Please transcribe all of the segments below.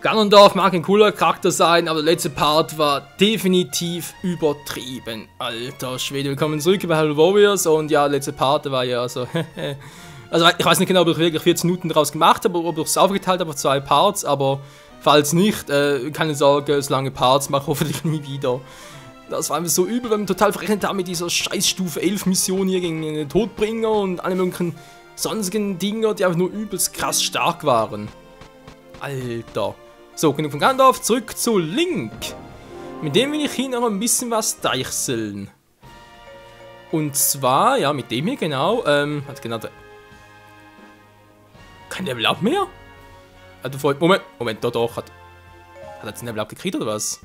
Ganondorf mag ein cooler Charakter sein, aber der letzte Part war definitiv übertrieben. Alter Schwede, willkommen zurück bei Hyrule Warriors und ja, der letzte Part war ja so, also ich weiß nicht genau, ob ich wirklich 14 Minuten daraus gemacht habe, oder ob ich es aufgeteilt habe auf 2 Parts, aber falls nicht, keine Sorge, so lange Parts mache ich hoffentlich nie wieder. Das war einfach so übel, wenn man total verrechnet hat mit dieser scheiß Stufe 11 Mission hier gegen den Todbringer und alle möglichen sonstigen Dinger, die einfach nur übelst krass stark waren. Alter. So, genug von Ganondorf, zurück zu Link. Mit dem will ich hier noch ein bisschen was deichseln. Und zwar, ja, mit dem hier genau, hat genau der... Kein Level Up mehr? Moment, doch, hat er jetzt ein Level Up gekriegt oder was?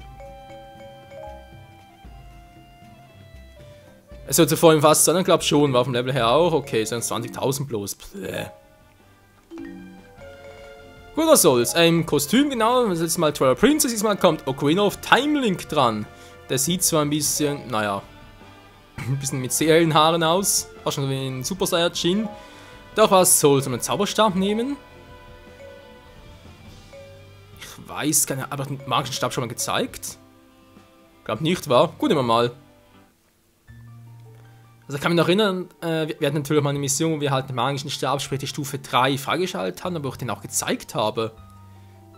Es sollte vorhin fast sein, ich glaube schon, war vom Level her auch, okay, sind 20.000 bloß. Bläh. Gut, was soll's. Kostüm, genau. Das ist mal Twilight Princess. Diesmal kommt Ocarina of Time Link dran. Der sieht zwar ein bisschen, naja, ein bisschen mit sehr hellen Haaren aus. Fast schon wie ein Super Saiyajin. Doch was soll's. Einen Zauberstab nehmen? Ich weiß gar nicht, aber den magischen Stab schon mal gezeigt? Glaub nicht, war? Gut, immer mal. Also ich kann mich noch erinnern, wir hatten natürlich mal eine Mission, wo wir halt den magischen Stab, sprich die Stufe 3 freigeschaltet haben, aber ich den auch gezeigt habe.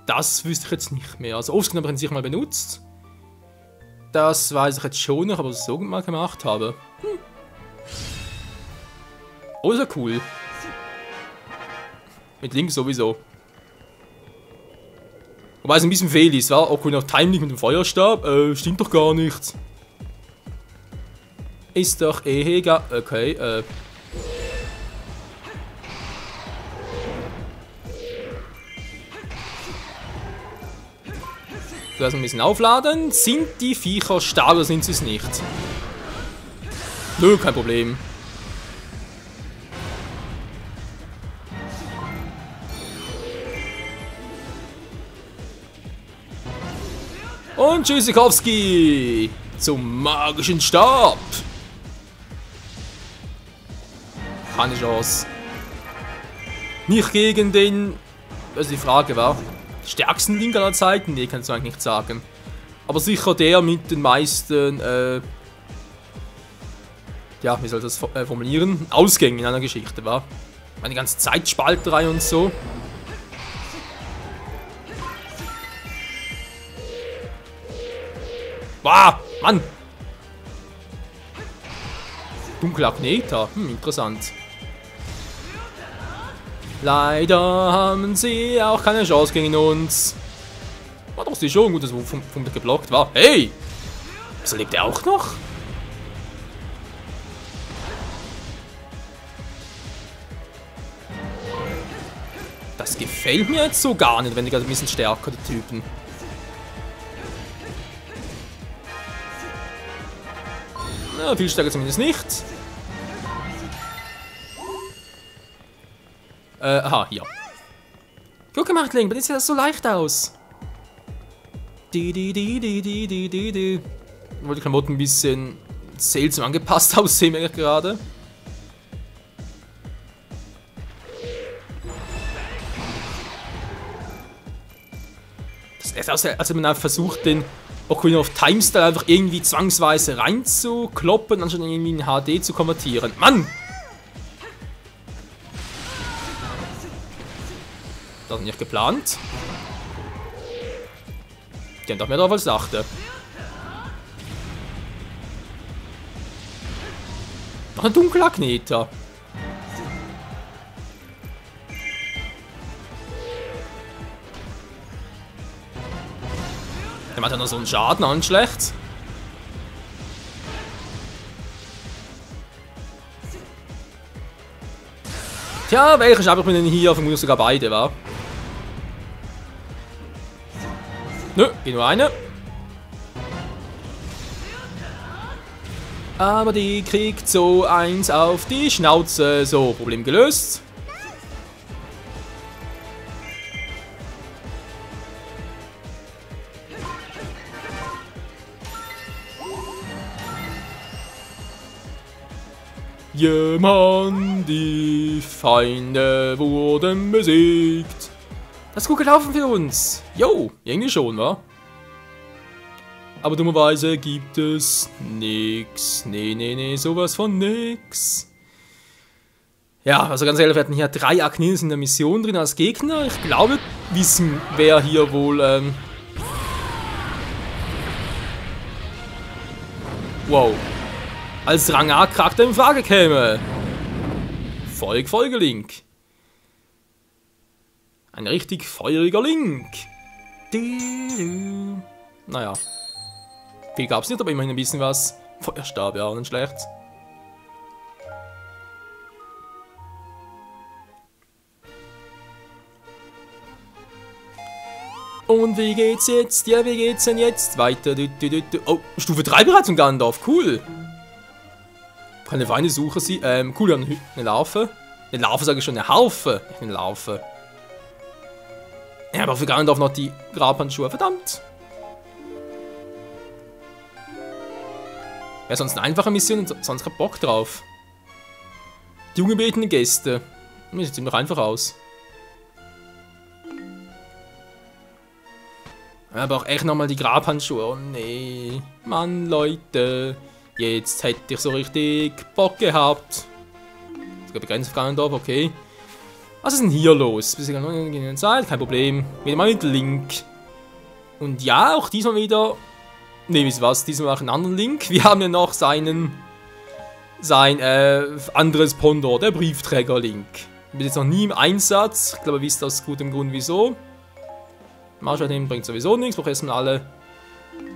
Das wüsste ich jetzt nicht mehr. Also oft habe ich ihn sicher mal benutzt. Das weiß ich jetzt schon noch, aber was ich so mal gemacht habe. Oh, ist ja cool. Mit Link sowieso. Wobei es ein bisschen fehl ist, war Ocarina of Time Link mit dem Feuerstab. Stimmt doch gar nicht. Ist doch eh egal. Okay, So, erstmal ein bisschen aufladen. Sind die Viecher stark oder sind sie es nicht? Nö, kein Problem. Und Tschüssikowski zum magischen Stab. Keine Chance. Nicht gegen den, also die Frage war, stärksten Link aller Zeiten? Nee, kannst du eigentlich nicht sagen. Aber sicher der mit den meisten, ja, wie soll ich das formulieren? Ausgängen in einer Geschichte, war. Meine ganze Zeitspalterei und so. Wow, Mann! Dunkler Agneta, interessant. Leider haben sie auch keine Chance gegen uns. War doch sie schon gut, dass vom geblockt war. Hey! Wieso lebt er auch noch? Das gefällt mir jetzt so gar nicht, wenn die gerade ein bisschen stärker, die Typen. Na, viel stärker zumindest nicht. Aha, hier. Gut gemacht, Link, aber jetzt sieht das so leicht aus. Weil die Klamotten ein bisschen seltsam angepasst aussehen, merke ich gerade. Das ist aus, als wenn man einfach versucht, den Ocarina of Time Style einfach irgendwie zwangsweise reinzukloppen, anstatt irgendwie in HD zu konvertieren. Mann! Das ist nicht geplant. Die haben doch mehr drauf als ich dachte. Noch ein dunkler Agneta. Der macht ja noch so einen Schaden an, schlecht. Tja, welcher Stab ich mir denn hier? Vermutlich sogar beide, wa? Nö, geht nur eine. Aber die kriegt so eins auf die Schnauze. So, Problem gelöst. Ja, Mann, die Feinde wurden besiegt. Das ist gut gelaufen für uns. Jo, irgendwie schon, wa? Aber dummerweise gibt es nix. Nee, sowas von nix. Ja, also ganz ehrlich, wir hatten hier 3 Aknils in der Mission drin als Gegner. Ich glaube, wissen, wer hier wohl, wow. Als Rang A-Charakter in Frage käme. Folge Link. Ein richtig feuriger Link. Naja. Viel gab's nicht, aber immerhin ein bisschen was. Feuerstab, ja, auch nicht schlecht. Und wie geht's jetzt? Ja, wie geht's denn jetzt? Weiter. Oh, Stufe 3 bereits und Gandalf. Cool. Keine feine Suche sie. Cool, wir haben eine Larve. Eine Larve sage ich schon, eine Harfe. Nicht eine Larve. Ja, aber für Gandalf noch die Grabhandschuhe. Verdammt. Wäre sonst eine einfache Mission und sonst kein Bock drauf. Die ungebetenen Gäste. Das sieht ziemlich einfach aus. Aber auch echt nochmal die Grabhandschuhe. Oh nee. Mann, Leute. Jetzt hätte ich so richtig Bock gehabt. Es gibt begrenzt auf Gandalf, okay. Was ist denn hier los? Bis in Zeit, kein Problem. Wieder mal mit Link. Und ja, auch diesmal wieder. Ne, wisst ihr was? Diesmal auch einen anderen Link. Wir haben ja noch sein anderes Pendant, der Briefträger-Link. Bin jetzt noch nie im Einsatz. Ich glaube, ihr wisst aus gutem Grund wieso. Marschall bringt sowieso nichts, braucht erstmal alle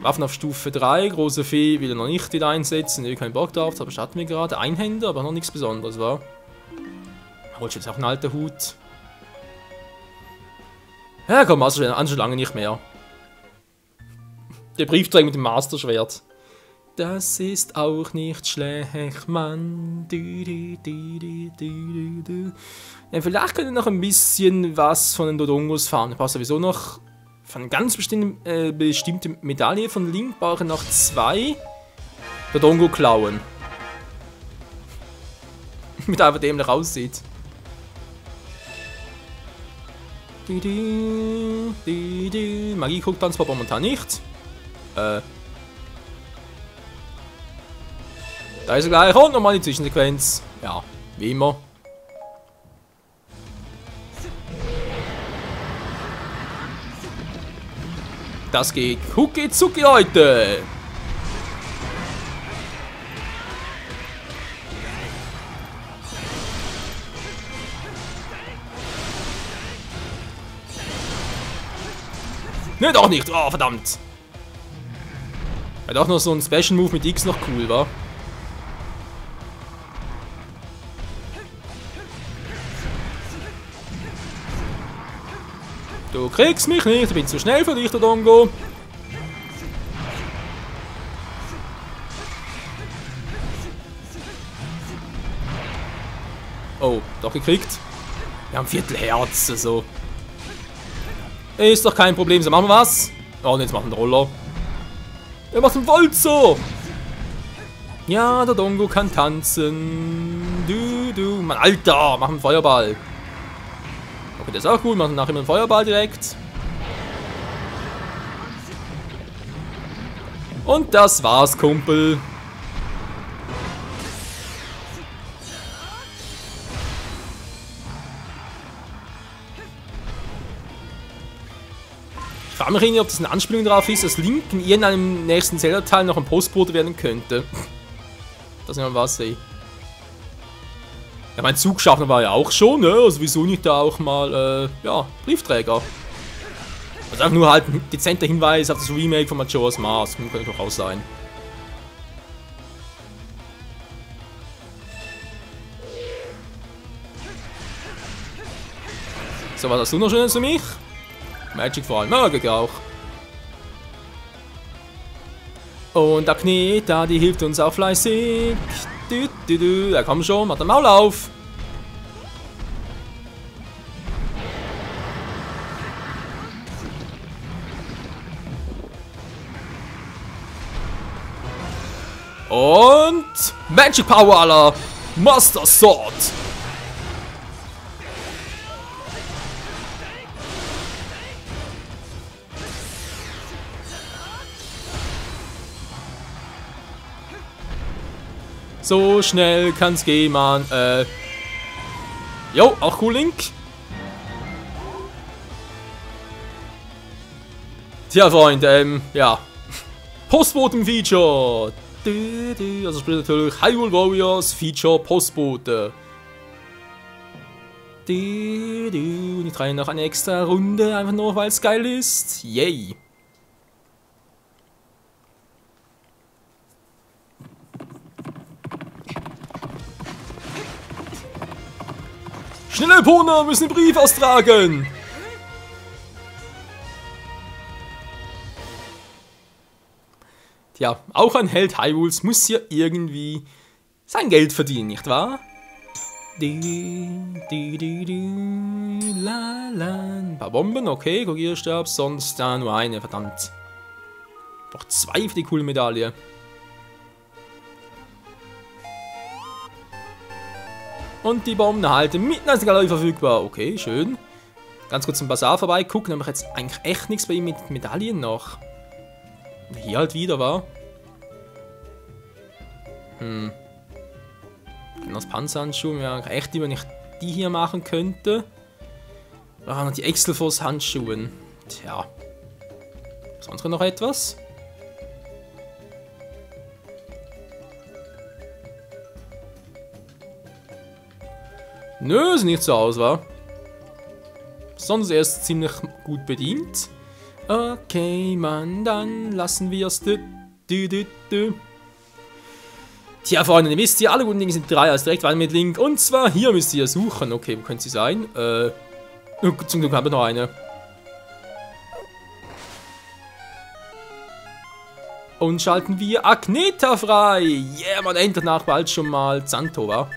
Waffen auf Stufe 3. Große Fee will er noch nicht wieder einsetzen, ich keinen Bock drauf, aber hatten wir gerade. Einhänder, aber noch nichts Besonderes, war. Holt jetzt auch ein alter Hut. Ja, komm, also schon lange nicht mehr. Der Briefträger mit dem Masterschwert. Das ist auch nicht schlecht, Mann. Ja, vielleicht können wir noch ein bisschen was von den Dodongos fahren. Ich brauche sowieso noch von einer ganz bestimmte Medaille von Link. Brauche noch 2 Dodongo klauen. Mit einfach dämlich aussieht. Magie guckt dann zwar momentan nicht. Da ist er gleich. Und nochmal die Zwischensequenz. Ja, wie immer. Das geht Hucki Zucki, Leute. Ne, doch nicht. Oh, verdammt. Ja, doch noch so ein Special Move mit X noch cool, war. Du kriegst mich nicht, ich bin zu schnell für dich, Dodongo. Oh, doch gekriegt. Wir haben Viertelherz, also. Ist doch kein Problem, so machen wir was. Oh, und jetzt machen wir einen Roller. Er macht einen Walzer. Ja, Dodongo kann tanzen. Du, Mann, Alter, mach einen Feuerball. Okay, das ist auch gut, machen nachher einen Feuerball direkt. Und das war's, Kumpel. Ich frage mich irgendwie, ob das eine Anspielung darauf ist, dass Link in irgendeinem nächsten Zelda-Teil noch ein Postbote werden könnte. Dass ich mal was sehe. Ja, mein Zugschaffner war ja auch schon, ne? Also wieso nicht da auch mal, ja, Briefträger. Also einfach nur halt ein dezenter Hinweis auf das Remake von Majora's Mask. Könnte doch auch sein. So, was hast du noch Schönes für mich? Magic vor allem, möge auch. Und Agneta, die hilft uns auch fleißig. Ja, komm schon, mach den Maul auf. Und Magic Power aller Master Sword. So schnell kann's gehen, Mann. Jo, auch cool, Link. Tja, Freund, ja. Postboten-Feature. Also spielt natürlich Hyrule Warriors Feature Postbote. Und ich drehe noch eine extra Runde, einfach nur weil es geil ist. Yay. Schnelle Pona müssen den Brief austragen. Tja, auch ein Held Hyrules muss ja irgendwie sein Geld verdienen, nicht wahr? Ein paar Bomben, okay, Kogierstab, sonst da nur eine, verdammt. Doch 2 für die coole Medaille. Und die Bomben halten mitten als Galerie verfügbar. Okay, schön. Ganz kurz im Bazar vorbei gucken, aber jetzt eigentlich echt nichts bei ihm mit Medaillen noch. Hier halt wieder, war. Aus Panzerhandschuhen wäre echt, wenn ich die hier machen könnte. Ah, noch die Excelforce Handschuhen. Tja. Sonst noch etwas? Nö, sieht nicht so aus, wa? Sonst erst ziemlich gut bedient. Okay, Mann, dann lassen wir es. Tja, Freunde, ihr wisst ja, alle guten Dinge sind 3, also direkt weiter mit Link. Und zwar hier müsst ihr suchen. Okay, wo könnte sie sein? Zum Glück haben wir noch eine. Und schalten wir Agnetha frei. Yeah, man ändert nach bald schon mal Zanto, wa?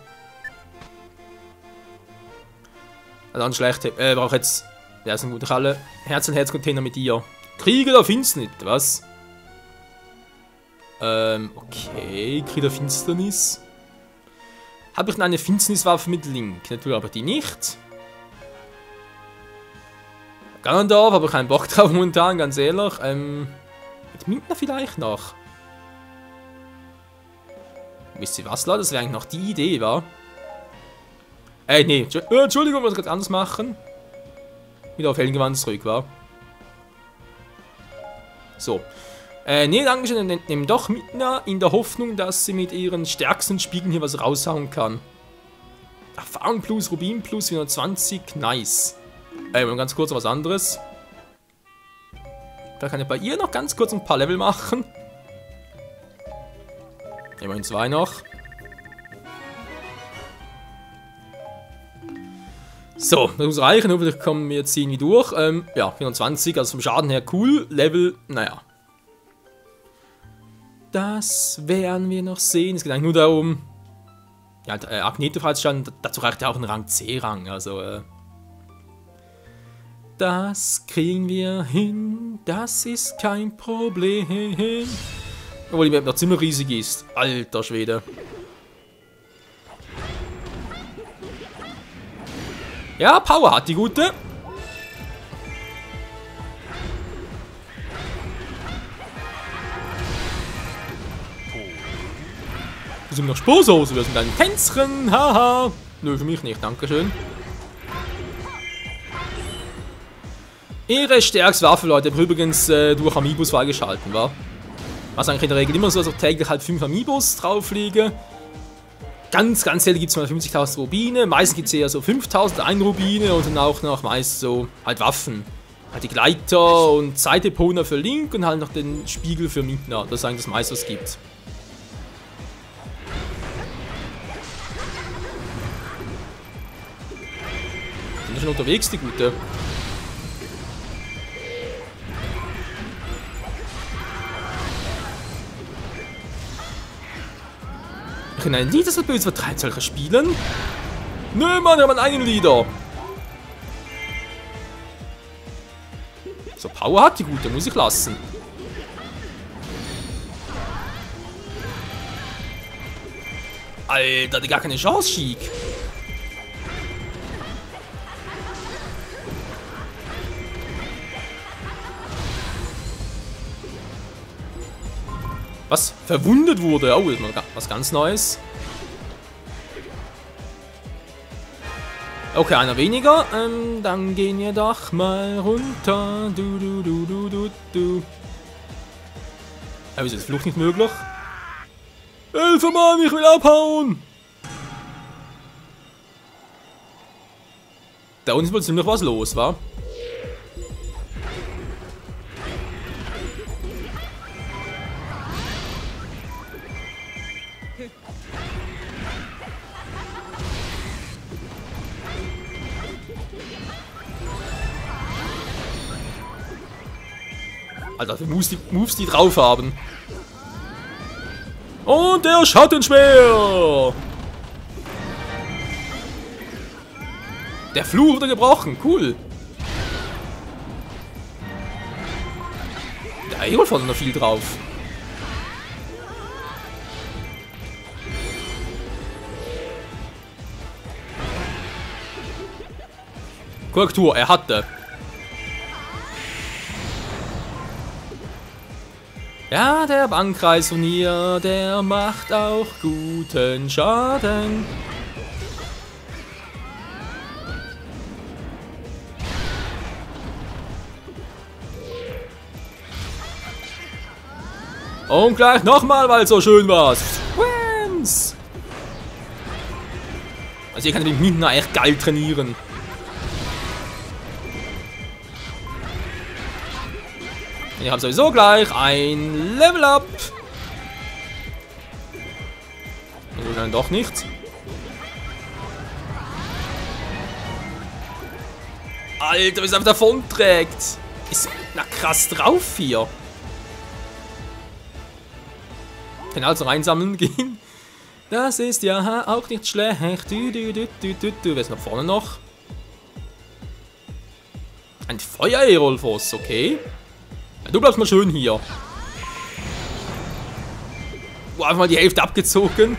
Also dann schlecht. Brauche jetzt. Ja, ist ein guter Kalle. Herz-und-Herz-Container mit dir. Krieger der Finsternis, was? Okay, Krieg der Finsternis. Habe ich noch eine Finsterniswaffe mit Link? Natürlich aber die nicht. Ganondorf, aber keinen Bock drauf momentan, ganz ehrlich. Mit Mintner vielleicht noch. Wisst ihr was, Leute? Das wäre eigentlich noch die Idee, wa? Nee, Entschuldigung, was ich jetzt anders machen. Wieder auf Hellengewand zurück, wa? So. Nee, Dankeschön, nehmen doch Mintner in der Hoffnung, dass sie mit ihren stärksten Spiegeln hier was raushauen kann. Erfahrung plus, Rubin plus, 420, nice. Ganz kurz was anderes. Da kann ich bei ihr noch ganz kurz ein paar Level machen. Immerhin 2 noch. So, das muss reichen, hoffentlich kommen wir jetzt irgendwie durch. Ja, 24, also vom Schaden her cool. Level, naja. Das werden wir noch sehen. Es geht eigentlich nur darum, ja, Agnetha freizuschalten. Dazu reicht ja auch ein Rang C-Rang. Also, das kriegen wir hin. Das ist kein Problem. Obwohl die Map noch ziemlich riesig ist. Alter Schwede. Ja, Power hat die gute. Wir sind noch Spursoße, wir sind ein Tänzchen, haha. Nö, für mich nicht, dankeschön. Ihre stärkste Waffe, Leute, übrigens durch Amiibos freigeschalten, war. Was eigentlich in der Regel immer so, dass täglich halt 5 Amiibos drauf liegen. Ganz selten gibt es mal 50.000 Rubine, meistens gibt es eher so 5.000 Rubine und dann auch noch meist so halt Waffen. Halt die Gleiter und Zeitepona für Link und halt noch den Spiegel für Mintner. Das ist eigentlich das meiste, was es gibt. Sind schon unterwegs, die Gute. Ich kann ein Lied, das böse vertreibt, solche spielen? Nö, Mann, wir haben einen Lieder. So, Power hat die Gute, muss ich lassen. Alter, die gar keine Chance, Sheik. Was verwundet wurde. Oh, ist mal was ganz Neues. Okay, einer weniger. Dann gehen wir doch mal runter. Du. Aber ist jetzt Flucht nicht möglich? Hilfe, Mann, ich will abhauen! Da unten ist wohl ziemlich was los, wa? Alter, für Moves, die drauf haben. Und der Schattenschwert! Der Fluch wurde gebrochen, cool. Der Aerol hat noch viel drauf. Korrektur, er hatte. Ja, der Bannkreis von hier, der macht auch guten Schaden. Und gleich nochmal, weil es so schön war. Whams! Also hier kann ich mit Mina echt geil trainieren. Und ich habe sowieso gleich ein Level Up. Also dann doch nicht. Alter, wie es einfach davon trägt. Ist na krass drauf hier. Kann also einsammeln gehen. Das ist ja auch nicht schlecht. Wer ist nach vorne noch? Ein Feuer-Aerolfoss, okay. Ja, du bleibst mal schön hier. Wow, einfach mal die Hälfte abgezogen.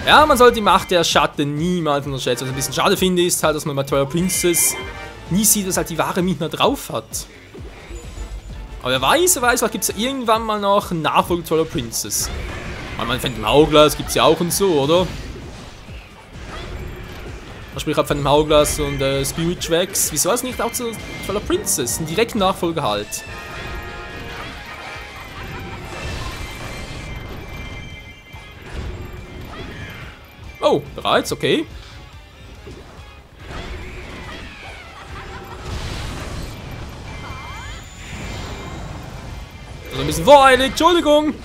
Ja, man sollte die Macht der Schatten niemals unterschätzen. Was ich ein bisschen schade finde, ist halt, dass man bei Twilight Princess nie sieht, dass halt die wahre Mina drauf hat. Aber wer weiß, vielleicht gibt es ja irgendwann mal noch einen Nachfolger Twilight Princess. Man Phantom Hourglass gibt es ja auch und so, oder? Sprich ab Phantom Hourglass und Spirit Tracks. Wieso ist nicht auch zu Twilight Princess? Einen direkten Nachfolger halt. Oh, bereits, okay. Also ein bisschen voreilig, Entschuldigung.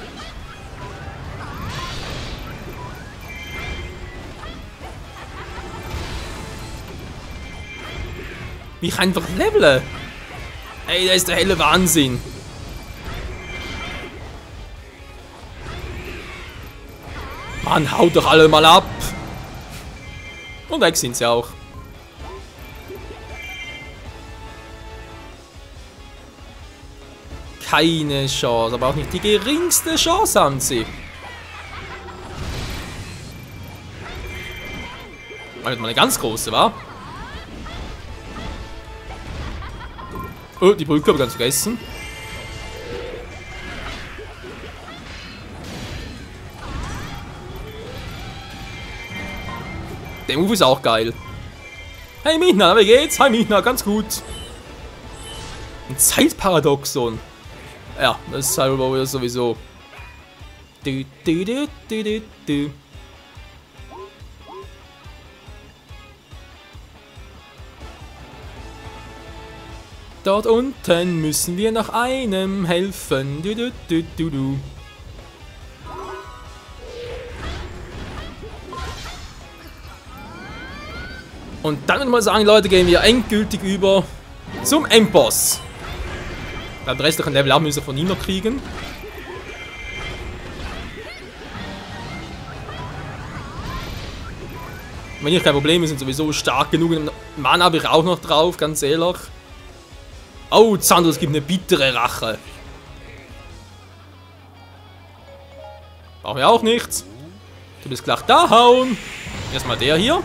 Wie ich einfach levele. Ey, das ist der helle Wahnsinn. Mann, haut doch alle mal ab. Und weg sind sie auch. Keine Chance, aber auch nicht die geringste Chance haben sie. Weil das mal eine ganz große war. Oh, die Brücke habe ich ganz vergessen. Der Move ist auch geil. Hey Mina, wie geht's? Hi Mina, ganz gut. Ein Zeitparadoxon. Ja, das ist halt Warrior sowieso. Dort unten müssen wir noch einem helfen. Und dann würde ich mal sagen, Leute, gehen wir endgültig über zum Endboss. Den restlichen Level Up müssen wir von ihm noch kriegen. Wenn hier kein Problem ist, sind sowieso stark genug. Mana habe ich auch noch drauf, ganz ehrlich. Oh, Xander, es gibt eine bittere Rache. Brauchen wir auch nichts. Du bist gleich da hauen. Erstmal der hier.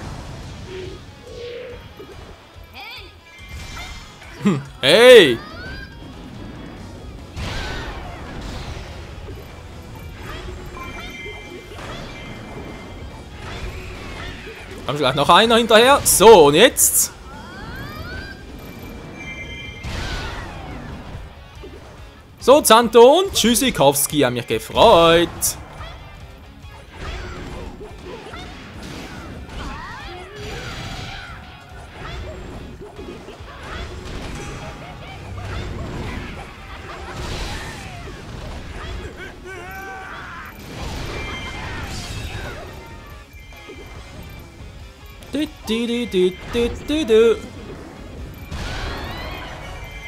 Hey! Haben gleich noch einer hinterher. So, und jetzt? So, Zanto und Tschüssikowski haben mich gefreut.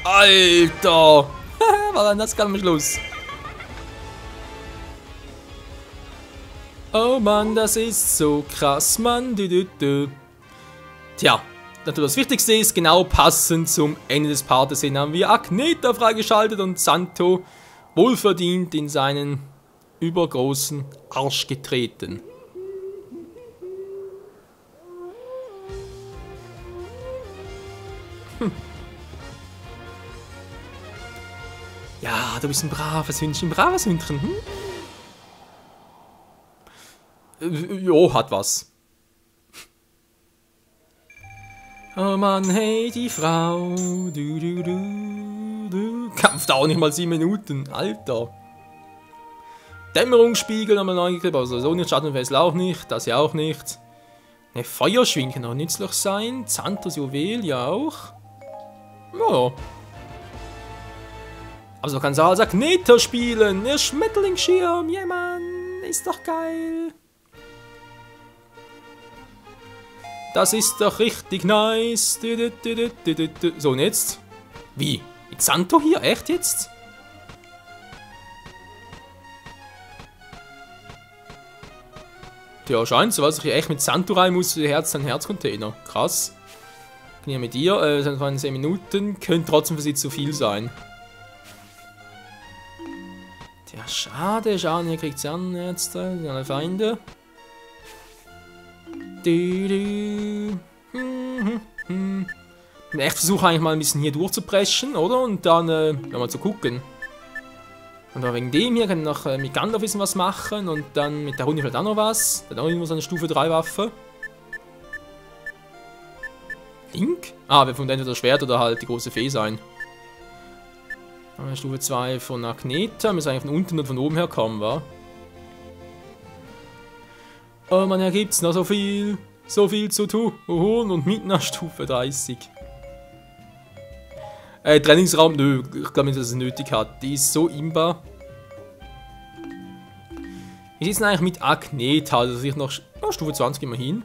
Alter! War dann das ganz am Schluss? Oh Mann, das ist so krass, Mann. Tja, das Wichtigste ist, genau passend zum Ende des Partes hin haben wir Agnetha freigeschaltet und Zanto wohlverdient in seinen übergroßen Arsch getreten. Ja, du bist ein braves Hündchen, braves Hündchen. Jo, hat was. Oh Mann, hey, die Frau. Kampf dauert nicht mal 7 Minuten, Alter. Dämmerungsspiegel nochmal neu gekriegt, also so nicht, Schattenfessel auch nicht, das ja auch nicht. Ne, Feuerschwingen kann auch nützlich sein, Zantos Juwel ja auch. Ja. Also kannst du als Agnetha spielen. Der Schmetterlingsschirm. Ja, Mann. Ist doch geil. Das ist doch richtig nice. So, und jetzt? Wie? Mit Zanto hier? Echt jetzt? Ja, scheint so, was ich hier echt mit Zanto rein muss. Herz an Herzcontainer. Krass. Kann ja mit dir. Das waren 10 Minuten. Könnte trotzdem für sie zu viel sein. Ja, schade, hier kriegt sie an jetzt, alle Feinde. Ich versuche eigentlich mal ein bisschen hier durchzupreschen, oder? Und dann mal zu gucken. Und wegen dem hier kann ich noch mit Gandalf ein bisschen was machen und dann mit der Runde vielleicht auch noch was. Dann auch irgendwo so eine Stufe 3 Waffe. Link? Ah, wir von entweder das Schwert oder halt die große Fee sein. Stufe 2 von Agnetha. Müssen eigentlich von unten und von oben her kommen, wa? Oh man, hier gibt's noch so viel zu tun und mit einer Stufe 30. Trainingsraum, nö, ich glaube nicht, dass es nötig hat. Die ist so imba. Wie sieht es eigentlich mit Agnetha? Also ich noch Stufe 20 immerhin.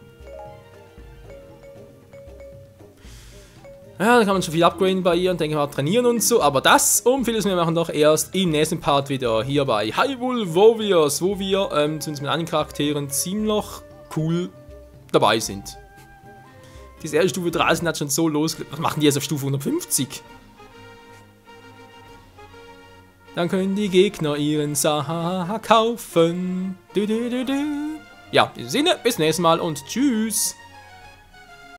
Ja, da kann man schon viel upgraden bei ihr und denke mal trainieren und so, aber das und vieles mehr machen wir doch erst im nächsten Part wieder hier bei Hyrule Warriors, wo wir zumindest mit einigen Charakteren ziemlich cool dabei sind. Diese erste Stufe 30 hat schon so losgelegt. Was machen die jetzt auf Stufe 150? Dann können die Gegner ihren Saha kaufen. Ja, in diesem Sinne, bis nächstes Mal und tschüss.